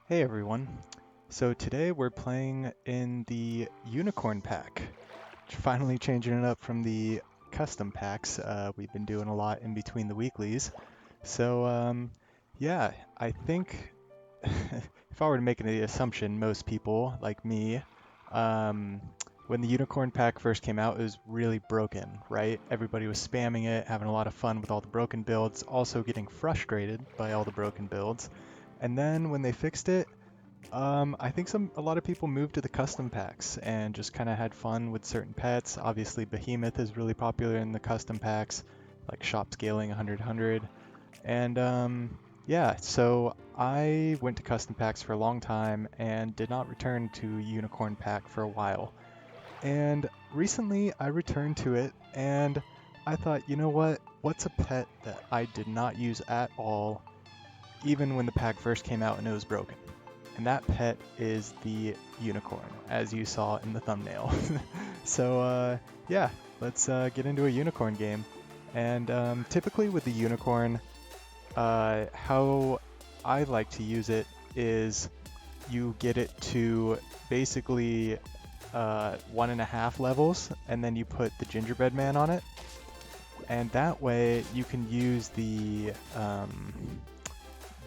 Hey everyone. So today we're playing in the Unicorn Pack. Finally changing it up from the custom packs. We've been doing a lot in between the weeklies. So yeah, I think if I were to make an assumption, most people like me, um, when the Unicorn Pack first came out, it was really broken, right? Everybody was spamming it, having a lot of fun with all the broken builds, also getting frustrated by all the broken builds. And then when they fixed it, I think a lot of people moved to the custom packs and just kind of had fun with certain pets. Obviously, Behemoth is really popular in the custom packs, like shop scaling 100. And yeah, so I went to custom packs for a long time and did not return to Unicorn Pack for a while. And recently I returned to it and I thought, you know what? What's a pet that I did not use at all, even when the pack first came out and it was broken? And that pet is the unicorn, as you saw in the thumbnail. So yeah, let's get into a unicorn game. And typically with the unicorn, how I like to use it is you get it to basically 1.5 levels, and then you put the gingerbread man on it. And that way you can use the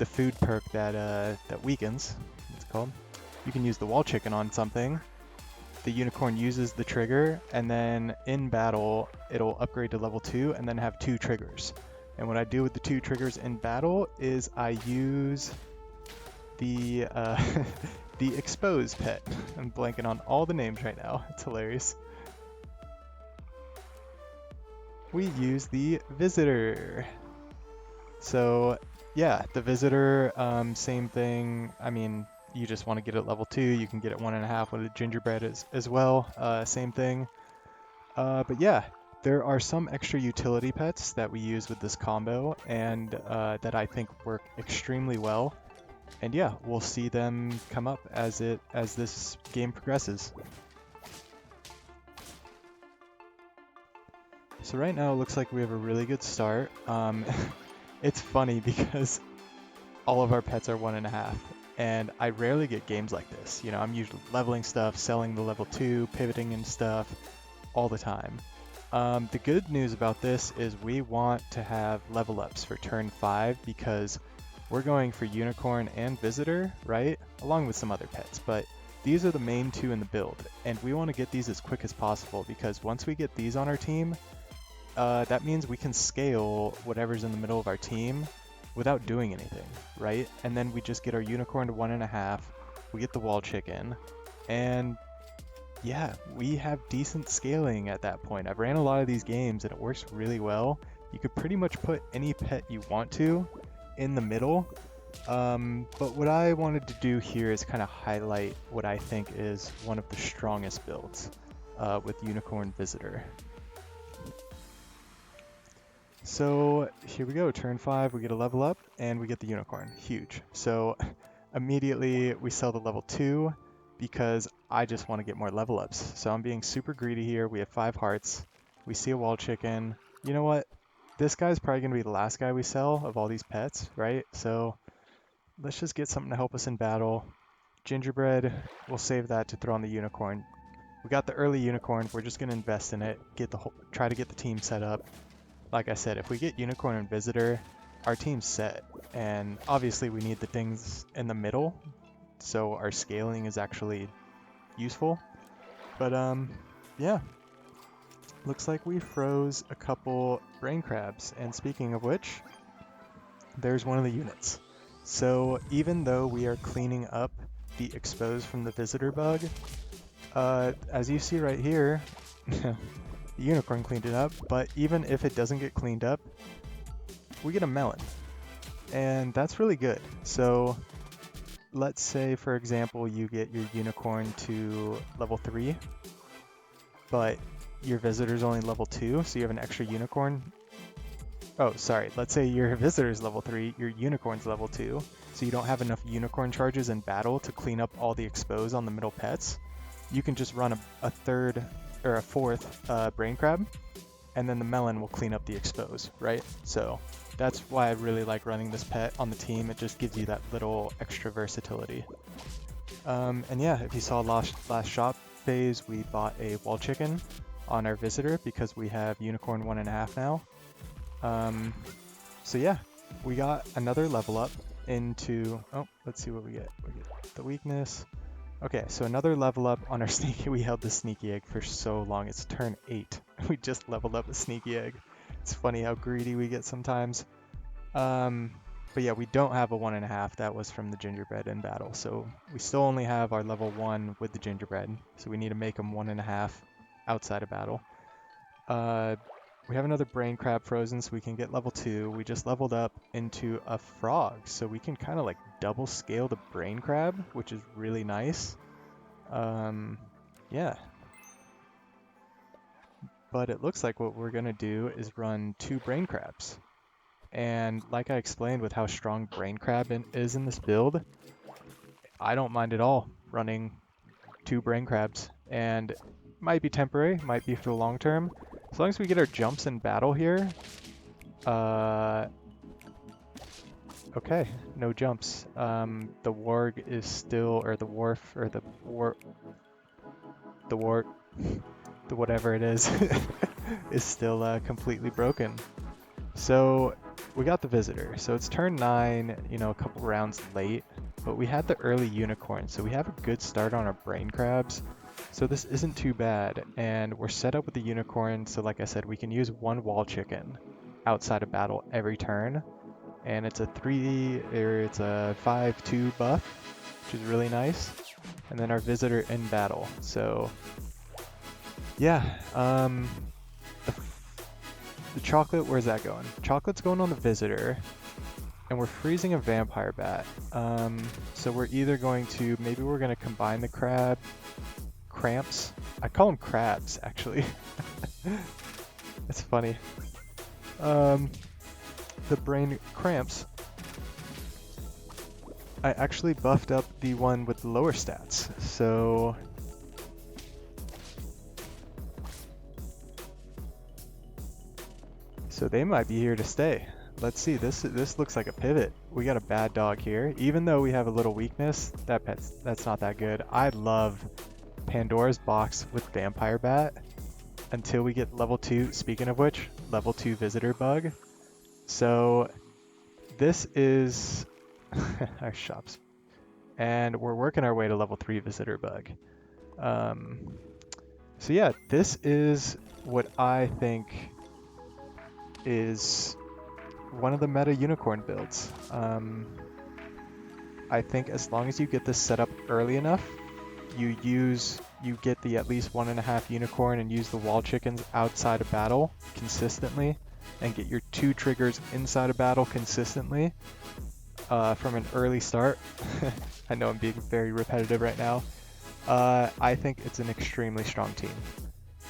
food perk that weakens, it's called. You can use the wall chicken on something. The unicorn uses the trigger, and then in battle, it'll upgrade to level 2 and then have 2 triggers. And what I do with the 2 triggers in battle is I use the the expose pet. I'm blanking on all the names right now. It's hilarious. We use the visitor. So yeah, the visitor, same thing. I mean, you just want to get it level 2. You can get it 1.5 with a gingerbread as well. Same thing. But yeah, there are some extra utility pets that we use with this combo and that I think work extremely well. And yeah, we'll see them come up as this game progresses. So right now it looks like we have a really good start. It's funny because all of our pets are 1.5, and I rarely get games like this. You know, I'm usually leveling stuff, selling the level 2, pivoting and stuff all the time. The good news about this is we want to have level ups for turn 5 because we're going for Unicorn and Visitor, right? Along with some other pets, but these are the main 2 in the build, and we want to get these as quick as possible because once we get these on our team, that means we can scale whatever's in the middle of our team without doing anything, right? And then we just get our unicorn to 1.5, we get the wall chicken, and yeah, we have decent scaling at that point. I've ran a lot of these games and it works really well. You could pretty much put any pet you want to in the middle, but what I wanted to do here is kind of highlight what I think is one of the strongest builds with Unicorn Visitor. So here we go, turn 5, we get a level up, and we get the unicorn, huge. So immediately we sell the level 2 because I just want to get more level ups. So I'm being super greedy here, we have 5 hearts, we see a wall chicken. You know what, this guy's probably going to be the last guy we sell of all these pets, right? So let's just get something to help us in battle. Gingerbread, we'll save that to throw on the unicorn. We got the early unicorn, we're just going to invest in it, try to get the team set up. Like I said, if we get Unicorn and Visitor, our team's set. And obviously we need the things in the middle, so our scaling is actually useful. But yeah, looks like we froze a couple brain crabs. And speaking of which, there's one of the units. So even though we are cleaning up the expose from the visitor bug, as you see right here, the unicorn cleaned it up, but even if it doesn't get cleaned up, we get a melon. And that's really good. So let's say, for example, you get your unicorn to level 3, but your visitor's only level 2, so you have an extra unicorn. Oh, sorry, let's say your visitor's level 3, your unicorn's level 2, so you don't have enough unicorn charges in battle to clean up all the expose on the middle pets. You can just run a fourth brain crab, and then the melon will clean up the expose, right? So that's why I really like running this pet on the team. It just gives you that little extra versatility. And yeah, if you saw last shop phase, we bought a wall chicken on our visitor because we have unicorn 1.5 now. So yeah, we got another level up into, oh, let's see what we get. We get the weakness. Okay, so another level up on our sneaky. We held the sneaky egg for so long. It's turn 8. We just leveled up a sneaky egg. It's funny how greedy we get sometimes. But yeah, we don't have a 1.5. That was from the gingerbread in battle. So we still only have our level 1 with the gingerbread. So we need to make them 1.5 outside of battle. We have another brain crab frozen, so we can get level 2. We just leveled up into a frog, so we can kind of like double scale the brain crab, which is really nice. Yeah. But it looks like what we're gonna do is run 2 brain crabs. And like I explained with how strong brain crab is in this build, I don't mind at all running 2 brain crabs. And might be temporary, might be for the long term. As long as we get our jumps in battle here. Okay, no jumps. The warg is still, or the wharf, or the whatever it is still completely broken. So we got the visitor. So it's turn 9, you know, a couple rounds late, but we had the early unicorn, so we have a good start on our brain crabs. So this isn't too bad, and we're set up with the unicorn, so like I said, we can use 1 wall chicken outside of battle every turn, and it's a 5/2 buff, which is really nice. And then our visitor in battle. So yeah, the chocolate, where's that going? Chocolate's going on the visitor, and we're freezing a vampire bat. So we're either going to, maybe we're going to combine the cramps. I call them crabs, actually. It's funny. The brain cramps. I actually buffed up the one with the lower stats, so they might be here to stay. Let's see, this looks like a pivot. We got a bad dog here. Even though we have a little weakness, that's not that good. I love Pandora's box with vampire bat until we get level 2. Speaking of which, level 2 visitor bug. So this is our shops, and we're working our way to level 3 visitor bug. So yeah, this is what I think is one of the meta unicorn builds. I think as long as you get this set up early enough, you get the at least 1.5 unicorn and use the wall chickens outside of battle consistently, and get your 2 triggers inside of battle consistently from an early start. I know I'm being very repetitive right now. I think it's an extremely strong team.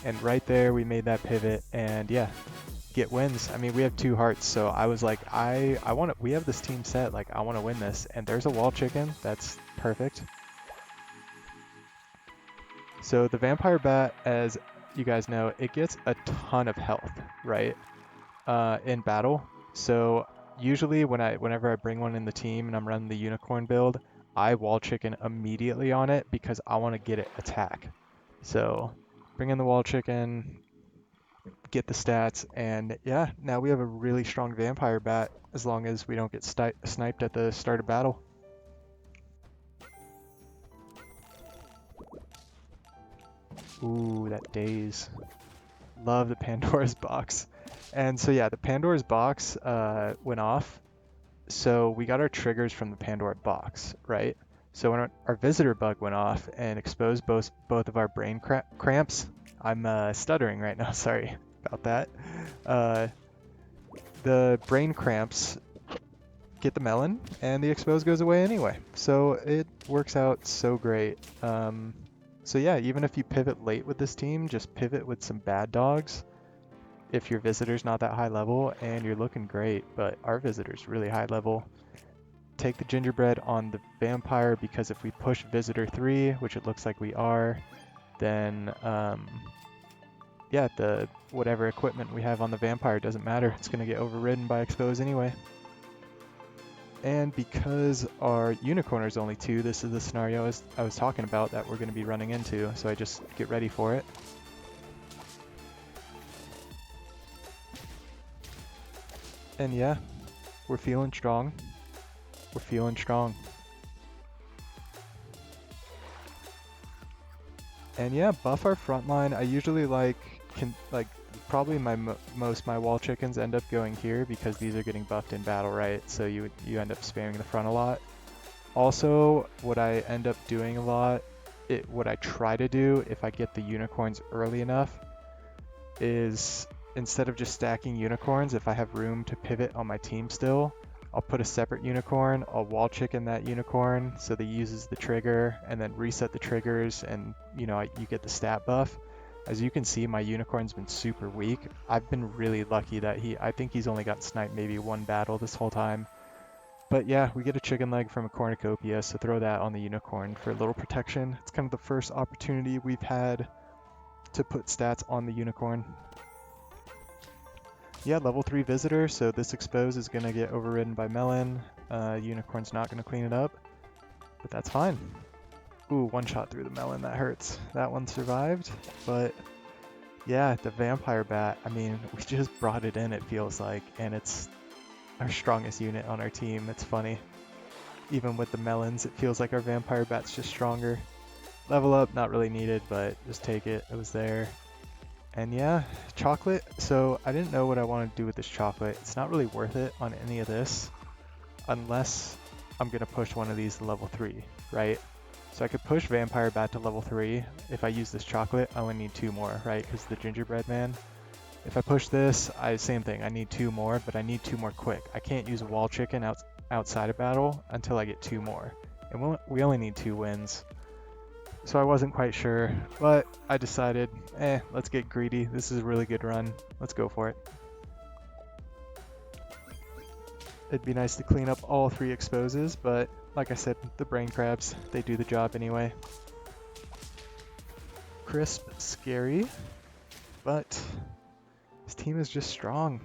And right there, we made that pivot, and yeah, get wins. I mean, we have 2 hearts, so I was like, we have this team set, like, I want to win this. And there's a wall chicken. That's perfect. So the vampire bat, as you guys know, it gets a ton of health, right? In battle. So usually whenever I bring one in the team and I'm running the unicorn build, I wall chicken immediately on it because I want to get it attack. So bring in the wall chicken, get the stats, and yeah, now we have a really strong vampire bat as long as we don't get sniped at the start of battle. Ooh, that daze. Love the Pandora's box. And so yeah, the Pandora's box went off. So we got our triggers from the Pandora box, right? So when our visitor bug went off and exposed both of our brain cramps, I'm stuttering right now, sorry about that. The brain cramps get the melon and the expose goes away anyway. So it works out so great. So yeah, even if you pivot late with this team, just pivot with some bad dogs if your visitor's not that high level, and you're looking great. But our visitor's really high level. Take the gingerbread on the vampire, because if we push visitor 3, which it looks like we are, then yeah, the whatever equipment we have on the vampire doesn't matter. It's gonna get overridden by expose anyway. And because our unicorn is only 2, this is the scenario I was talking about that we're going to be running into, so I just get ready for it. And yeah, we're feeling strong. We're feeling strong. And yeah, buff our front line. I usually like probably most my wall chickens end up going here because these are getting buffed in battle, right? So you end up spamming the front a lot. Also, what I end up doing a lot, what I try to do if I get the unicorns early enough, is instead of just stacking unicorns, if I have room to pivot on my team still, I'll put a separate unicorn, I'll wall chicken that unicorn so that he uses the trigger, and then reset the triggers, and you know, you get the stat buff. As you can see, my unicorn's been super weak. I've been really lucky that I think he's only got sniped maybe 1 battle this whole time. But yeah, we get a chicken leg from a cornucopia, so throw that on the unicorn for a little protection. It's kind of the first opportunity we've had to put stats on the unicorn. Yeah, level 3 visitor, so this expose is going to get overridden by melon. Unicorn's not going to clean it up, but that's fine. Ooh, 1 shot through the melon, that hurts. That one survived, but yeah, the vampire bat, I mean, we just brought it in, it feels like, and it's our strongest unit on our team. It's funny. Even with the melons, it feels like our vampire bat's just stronger. Level up, not really needed, but just take it. It was there. And yeah, chocolate. So I didn't know what I wanted to do with this chocolate. It's not really worth it on any of this unless I'm going to push one of these to level 3, right? So I could push vampire bat to level 3. If I use this chocolate, I only need 2 more, right? Because the gingerbread man. If I push this, same thing. I need 2 more, but I need 2 more quick. I can't use a wall chicken outside of battle until I get 2 more. And we only need 2 wins. So I wasn't quite sure, but I decided, let's get greedy. This is a really good run. Let's go for it. It'd be nice to clean up all 3 exposes, but like I said, the brain crabs, they do the job anyway. Crisp, scary, but this team is just strong.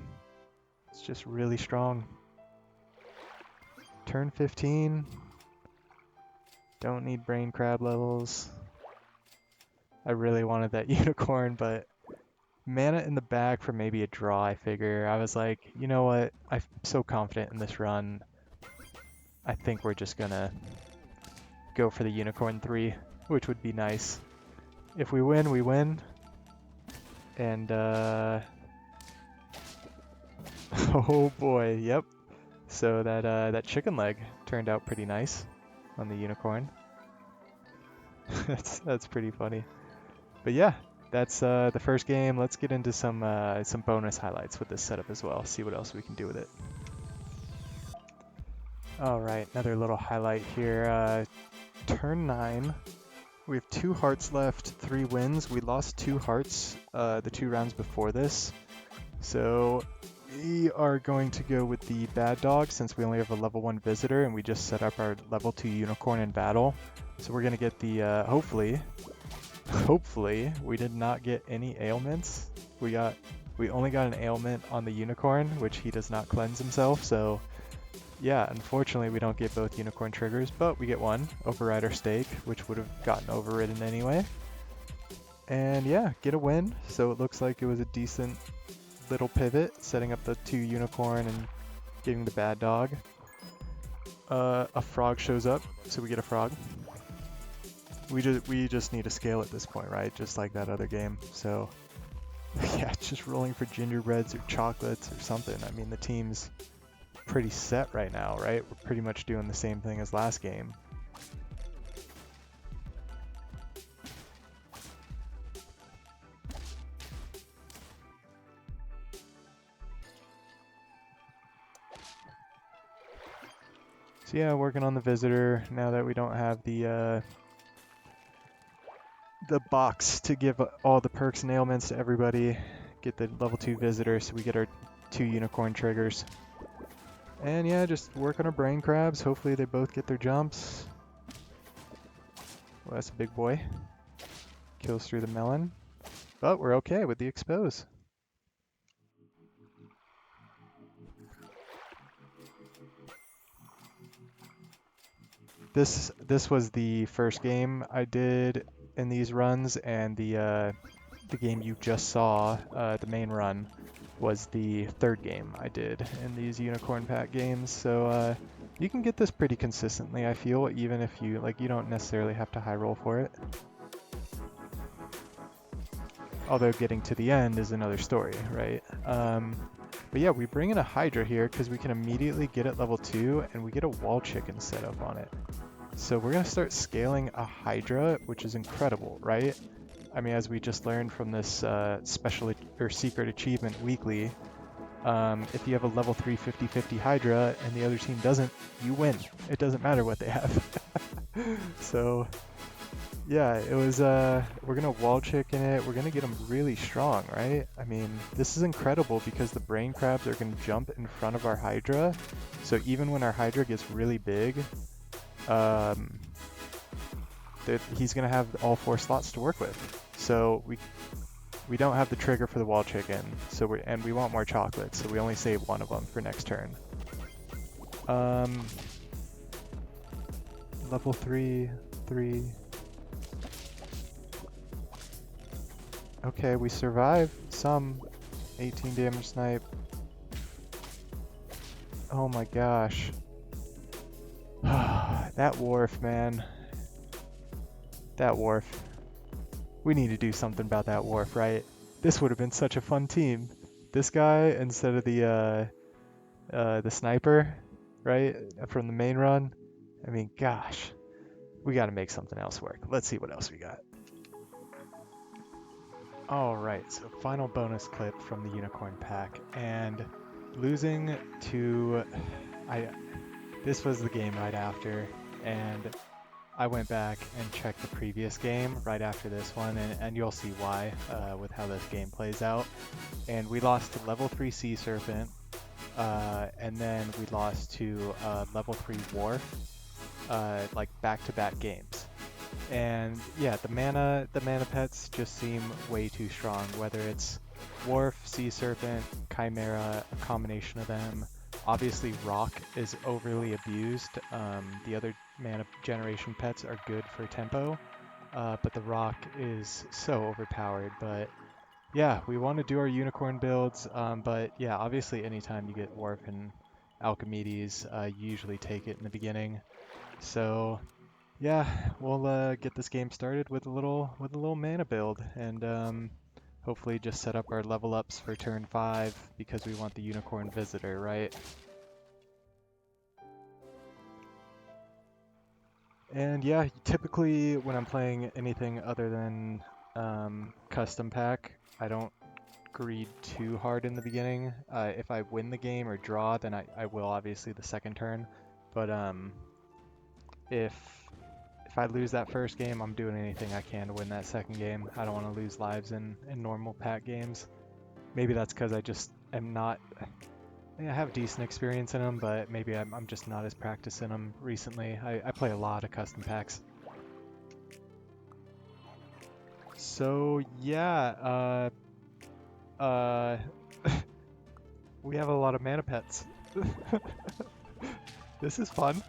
It's just really strong. Turn 15. Don't need brain crab levels. I really wanted that unicorn, but mana in the bag for maybe a draw, I figure. I was like, you know what? I'm so confident in this run. I think we're just gonna go for the unicorn 3, which would be nice. If we win, we win. And oh boy, yep. So that chicken leg turned out pretty nice on the unicorn. that's pretty funny. But yeah, that's the first game. Let's get into some bonus highlights with this setup as well. See what else we can do with it. All right, another little highlight here. Turn 9. We have 2 hearts left, 3 wins. We lost 2 hearts the 2 rounds before this. So we are going to go with the bad dog since we only have a level 1 visitor and we just set up our level 2 unicorn in battle. So we're going to get the, hopefully, we did not get any ailments. We only got an ailment on the unicorn, which he does not cleanse himself, so yeah, unfortunately we don't get both unicorn triggers, but we get one, override our stake, which would have gotten overridden anyway. And yeah, get a win, so it looks like it was a decent little pivot, setting up the 2 unicorn and getting the bad dog. A frog shows up, so we get a frog. We just need to scale at this point, right? Just like that other game. So yeah, just rolling for gingerbreads or chocolates or something. I mean, the team's pretty set right now, right? We're pretty much doing the same thing as last game. So yeah, working on the visitor now that we don't have the box to give all the perks and ailments to everybody. Get the level 2 visitor so we get our 2 unicorn triggers. And yeah, just work on our brain crabs. Hopefully they both get their jumps. Well, that's a big boy. Kills through the melon. But we're okay with the expose. This was the first game I did in these runs, and the game you just saw, the main run, was the third game I did in these unicorn pack games. So you can get this pretty consistently, I feel, even if you don't necessarily have to high roll for it. Although getting to the end is another story, right? But yeah, we bring in a Hydra here because we can immediately get it level 2 and we get a wall chicken set up on it. So we're going to start scaling a Hydra, which is incredible, right? I mean, as we just learned from this special or secret achievement weekly, if you have a level 3 50-50 Hydra and the other team doesn't, you win. It doesn't matter what they have. So yeah, it was, we're going to wall chicken it. We're going to get them really strong, right? I mean, this is incredible because the brain crabs are going to jump in front of our Hydra. So even when our Hydra gets really big, he's going to have all 4 slots to work with. So we don't have the trigger for the wall chicken, so we want more chocolate, so we only save 1 of them for next turn. Level 3. Okay, we survive some. 18 damage snipe. Oh my gosh. That wharf, man. That wharf. We need to do something about that wharf, right? This would have been such a fun team. This guy instead of the sniper, right? From the main run. I mean, gosh. We got to make something else work. Let's see what else we got. Alright, so final bonus clip from the unicorn pack, and losing to... This was the game right after, and I went back and checked the previous game right after this one, and you'll see why with how this game plays out. And we lost to level 3 Sea Serpent, and then we lost to level 3 Wharf, like back-to-back games. And yeah, the mana pets just seem way too strong, whether it's Wharf, Sea Serpent, Chimera, a combination of them. Obviously Rock is overly abused. The other mana generation pets are good for tempo, but the Rock is so overpowered. But yeah, we want to do our unicorn builds, but yeah, obviously anytime you get Wharf and Alchemedes, you usually take it in the beginning. So yeah, we'll get this game started with a little mana build, and hopefully just set up our level ups for turn 5 because we want the unicorn visitor, right? And yeah, typically when I'm playing anything other than custom pack, I don't greed too hard in the beginning. If I win the game or draw, then I will obviously the second turn. But if I lose that first game, I'm doing anything I can to win that second game. I don't want to lose lives in normal pack games. Maybe that's because I just am not... I have decent experience in them, but maybe I'm just not as practiced in them recently. I play a lot of custom packs. So yeah, we have a lot of mana pets. This is fun.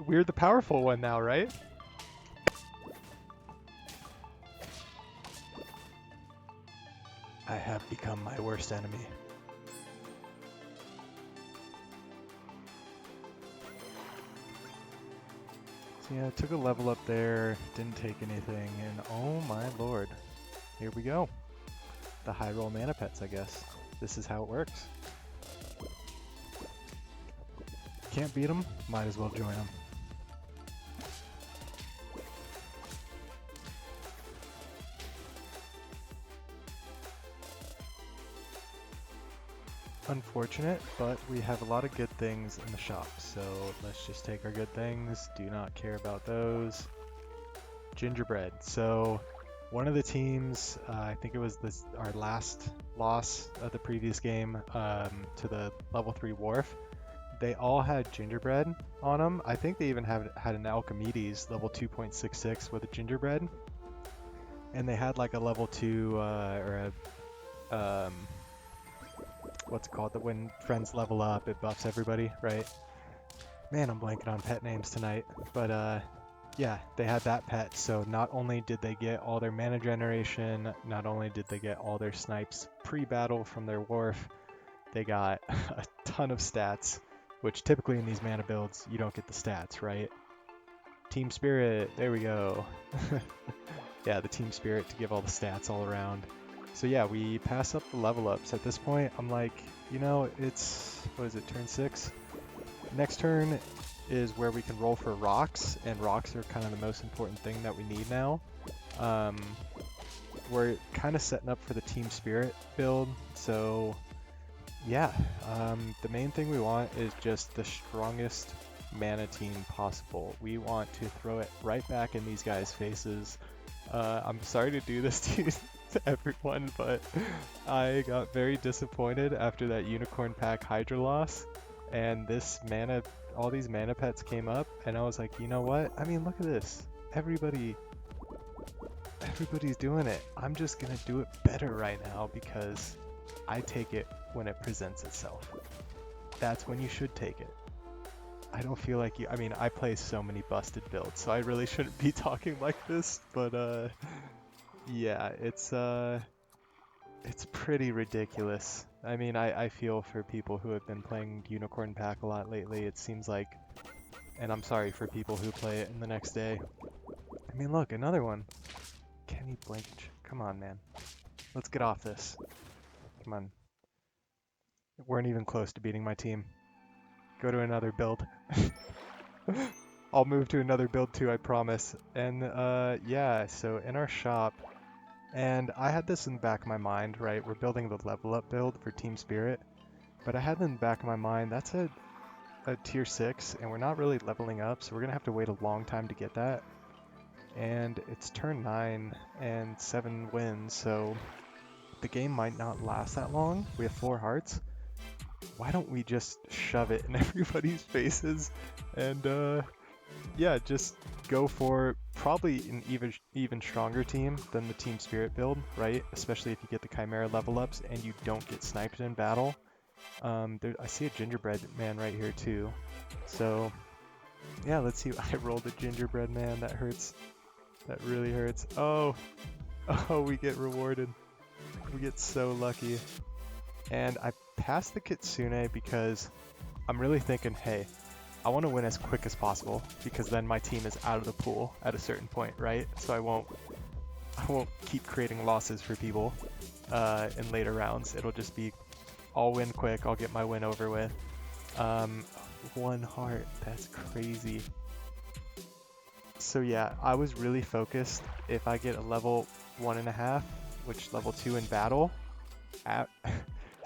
We're the powerful one now, right? I have become my worst enemy. So yeah, I took a level up there, didn't take anything, and oh my lord. Here we go. The high roll mana pets, I guess. This is how it works. Can't beat them, might as well join them. Unfortunate, but we have a lot of good things in the shop, so let's just take our good things. Do not care about those. Gingerbread. So one of the teams, I think it was our last loss of the previous game to the level 3 Wharf, they all had gingerbread on them. I think they even had an Alchemedes level 2.66 with a gingerbread. And they had like a level 2 or a what's it called? That when friends level up, it buffs everybody, right? Man, I'm blanking on pet names tonight. But yeah, they had that pet. So not only did they get all their mana generation, not only did they get all their snipes pre-battle from their wharf, they got a ton of stats, which typically in these mana builds, you don't get the stats, right? Team Spirit, there we go. Yeah, the Team Spirit to give all the stats all around. So yeah, we pass up the level ups. At this point, I'm like, you know, it's, what is it, turn 6? Next turn is where we can roll for rocks, and rocks are kind of the most important thing that we need now. We're kind of setting up for the Team Spirit build, so yeah, the main thing we want is just the strongest mana team possible. We want to throw it right back in these guys' faces. I'm sorry to do this to everyone, but I got very disappointed after that Unicorn Pack Hydra loss, and this mana, all these mana pets came up, and I was like, you know what? I mean, look at this. Everybody's doing it. I'm just gonna do it better right now because I take it when it presents itself. That's when you should take it. I don't feel like you, I mean, I play so many busted builds, so I really shouldn't be talking like this, but yeah, it's pretty ridiculous. I mean, I feel for people who have been playing Unicorn Pack a lot lately. It seems like, and I'm sorry for people who play it in the next day. I mean, look, another one. Kenny Blinkage. Come on, man. Let's get off this. Come on. Weren't even close to beating my team. Go to another build. I'll move to another build too, I promise. And yeah, so in our shop, and I had this in the back of my mind, right? We're building the level up build for Team Spirit, but I had in the back of my mind, that's a tier 6, and we're not really leveling up, so we're gonna have to wait a long time to get that. And it's turn 9 and 7 wins, so the game might not last that long. We have 4 hearts. Why don't we just shove it in everybody's faces and yeah, just go for probably an even stronger team than the Team Spirit build, right? Especially if you get the Chimera level ups and you don't get sniped in battle. I see a gingerbread man right here too. So yeah, let's see. I rolled a gingerbread man. That hurts. That really hurts. Oh, oh, we get rewarded. We get so lucky. And I passed the Kitsune because I'm really thinking, hey, I want to win as quick as possible because then my team is out of the pool at a certain point, right? So I won't keep creating losses for people in later rounds. It'll just be, I'll win quick, I'll get my win over with. 1 heart, that's crazy. So yeah, I was really focused. If I get a level 1.5, which level 2 in battle,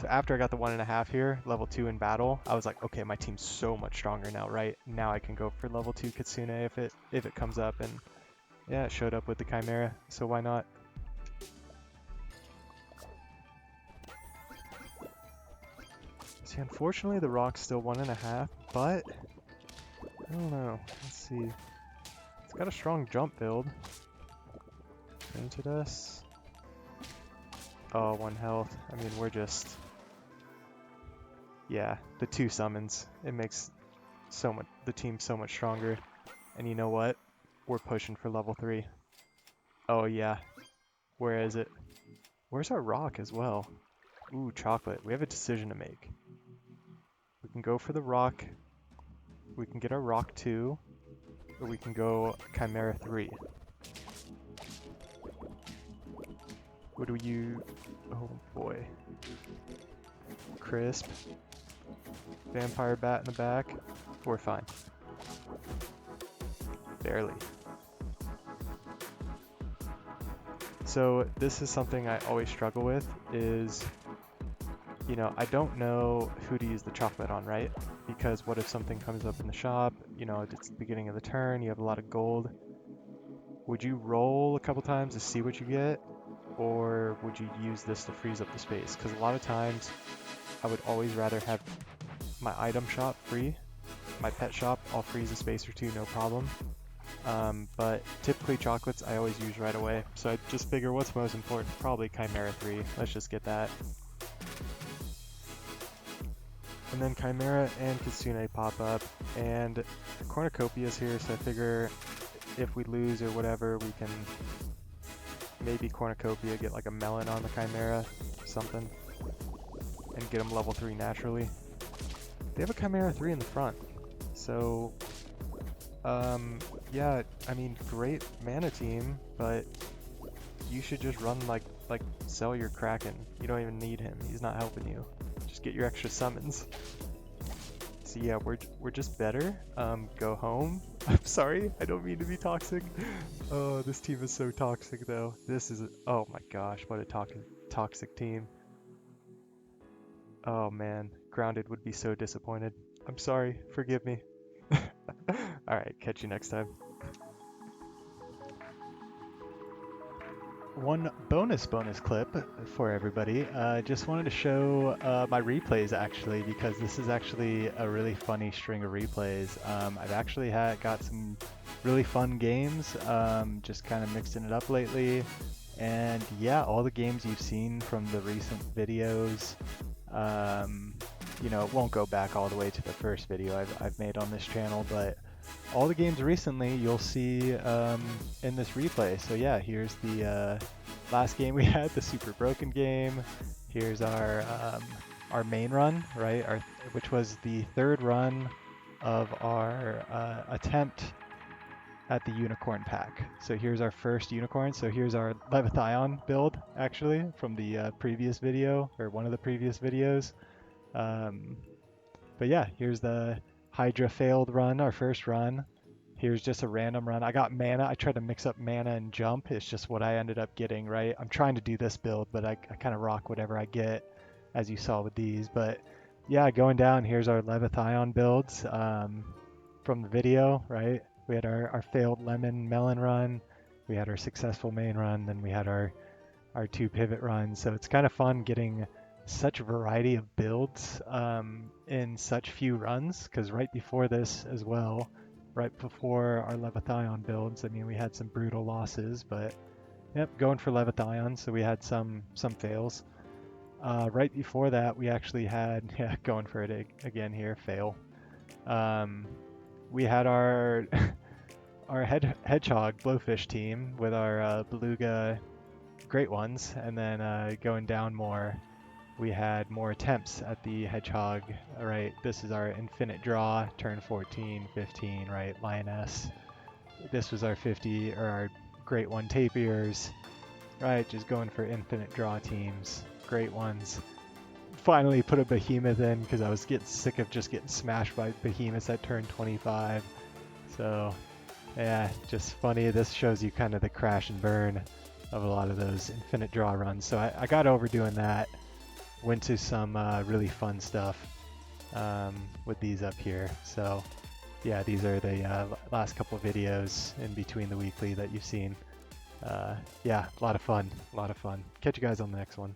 so after I got the 1.5 here, level 2 in battle, I was like, okay, my team's so much stronger now, right? Now I can go for level 2 Kitsune if it comes up, and yeah, it showed up with the Chimera, so why not? See, unfortunately the rock's still 1.5, but I don't know. Let's see. It's got a strong jump build. Fainted us. Oh, 1 health. I mean, we're just... Yeah, the 2 summons. It makes the team so much stronger. And you know what? We're pushing for level 3. Oh yeah. Where is it? Where's our rock as well? Ooh, chocolate. We have a decision to make. We can go for the rock. We can get our rock 2. Or we can go Chimera 3. What do you... Oh boy. Crisp. Vampire bat in the back. We're fine. Barely. So this is something I always struggle with is, you know, I don't know who to use the chocolate on, right? Because what if something comes up in the shop, you know, it's the beginning of the turn, you have a lot of gold. Would you roll a couple times to see what you get? Or would you use this to freeze up the space? Because a lot of times I would always rather have my item shop free. My pet shop, I'll freeze a space or 2, no problem. But typically chocolates I always use right away. So I just figure what's most important? Probably Chimera 3. Let's just get that. And then Chimera and Kitsune pop up, and Cornucopia's here, so I figure if we lose or whatever, we can maybe Cornucopia get like a melon on the Chimera or something, and get them level 3 naturally. They have a Chimera 3 in the front, so yeah, I mean, great mana team, but you should just run like sell your Kraken. You don't even need him, he's not helping you. Just get your extra summons. So yeah, we're just better. Go home. I'm sorry, I don't mean to be toxic. Oh, this team is so toxic though. This is, oh my gosh, what a toxic team. Oh man, Grounded would be so disappointed. I'm sorry, forgive me. Alright, catch you next time. One bonus clip for everybody. Just wanted to show my replays actually, because this is actually a really funny string of replays. I've actually got some really fun games, just kind of mixing it up lately. And yeah, all the games you've seen from the recent videos, you know, it won't go back all the way to the first video I've made on this channel, but all the games recently you'll see in this replay. So yeah, here's the last game we had, the Super Broken game. Here's our main run, right? Which was the third run of our attempt at the unicorn pack. So here's our first unicorn. So here's our Leviathan build actually from the previous video, or one of the previous videos. But yeah, here's the Hydra failed run, our first run. Here's just a random run. I got mana. I tried to mix up mana and jump. It's just what I ended up getting, right? I'm trying to do this build, but I kind of rock whatever I get, as you saw with these. But yeah, going down, here's our Leviathan builds from the video, right? We had our failed lemon melon run. We had our successful main run. Then we had our 2 pivot runs. So it's kind of fun getting such a variety of builds in such few runs, because right before this as well, right before our Leviathan builds, I mean, we had some brutal losses, but yep, going for Leviathan, so we had some fails. Right before that, we actually had, yeah, going for it again here, fail. We had our our hedgehog blowfish team with our beluga great ones, and then going down more, we had more attempts at the hedgehog, right? This is our infinite draw, turn 14, 15, right? Lioness. This was our 50, or our great one tapirs, right? Just going for infinite draw teams, great ones. Finally put a behemoth in because I was getting sick of just getting smashed by behemoths at turn 25. So yeah, just funny. This shows you kind of the crash and burn of a lot of those infinite draw runs. So I got over doing that. Went to some really fun stuff with these up here. So yeah, these are the last couple of videos in between the weekly that you've seen. Yeah, a lot of fun. Catch you guys on the next one.